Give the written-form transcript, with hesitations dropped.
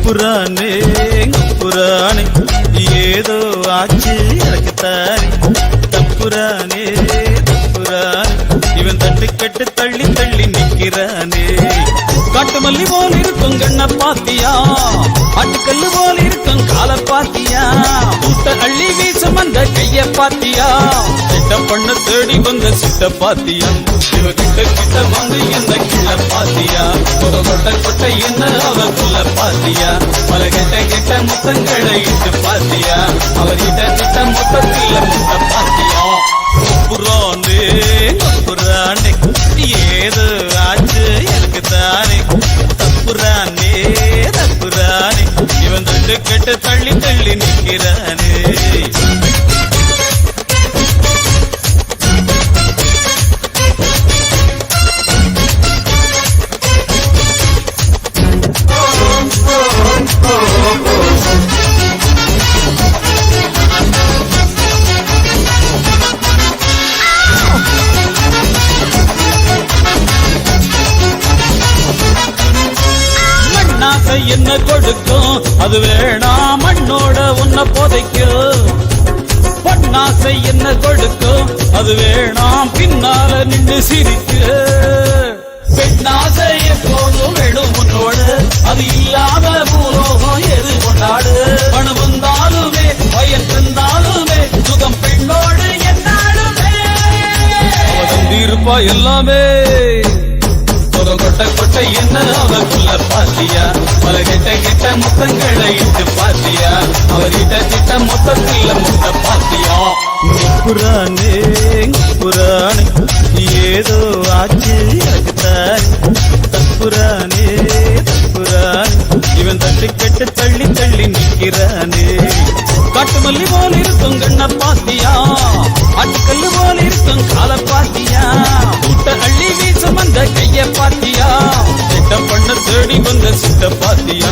புராணே புராணே ஏதோ ஆச்சு எனக்கு தானே தப்புரானே தப்புரானே இவன் தட்டு கட்டு தள்ளி தள்ளி நிக்கிறானே. காட்டு மல்லி போல் இருக்கும் கண்ண பாத்தியா, ஆட்டுக்கல்லு போல் இருக்கும் கால பாத்தியா, கூட்ட அள்ளி வீசும் அந்த கைய பாத்தியா, கிட்ட பண்ண தேடி வந்த சிட்ட பாத்தியா, இவ கிட்ட கிட்ட வந்து என்ன கிள்ள பாத்தியா, கொட்ட கொட்ட என்ன அவக்குள்ள பாத்தியா, பல கிட்ட கிட்ட முத்தங்களை இட்டு பாத்தியா, அவர் கிட்ட கிட்ட மொத்தத்தில் முத்த பாத்தியா. புராணே புராணே ஏது ஆச்சு எனக்கு தானே தப்புரானே தப்புரானே இவன் தட்டு கெட்டு தள்ளி தள்ளி நிற்கிறானே. என்ன கொடுக்கும் அது வேணாம் மண்ணோட உன்ன போதைக்கும், பொன்னாசை என்ன கொடுக்கும் அது வேணாம் பின்னால நின்று சிரிக்கு, பெண்ணாசை எப்போதும் வேணும் உன்னோடு அது இல்லாத பூலோகம் எது கொண்டாடு, பணம் வந்தாலுமே பயன் தந்தாலுமே சுகம் பெண்ணோடு என்னாலுமே இருப்பா எல்லாமே. கொட்ட கொட்ட என்ன அவக்குள்ள பாத்தியா, பல கெட்ட கெட்ட முத்தங்களை இட்டு பாத்தியா, அவர்கிட்ட கிட்ட மொத்தத்தில் முத்த பாத்தியா. புராணே புராணே ஏதோ ஆச்சு எனக்கு தானே தப்புரானே தப்புரானே இவன் தட்டு கெட்டு தள்ளி தள்ளி நிற்கிறானே. காட்டு மல்லி போல் இருக்கும் கண்ண பாத்தியா, ஆட்டுக்கல்லு போல் இருக்கும் கால பாத்தியா, கூட்ட அள்ளி வீசும் அந்த கைய பாத்தியா, கிட்ட பண்ண தேடி வந்த சிட்ட பாத்தியா,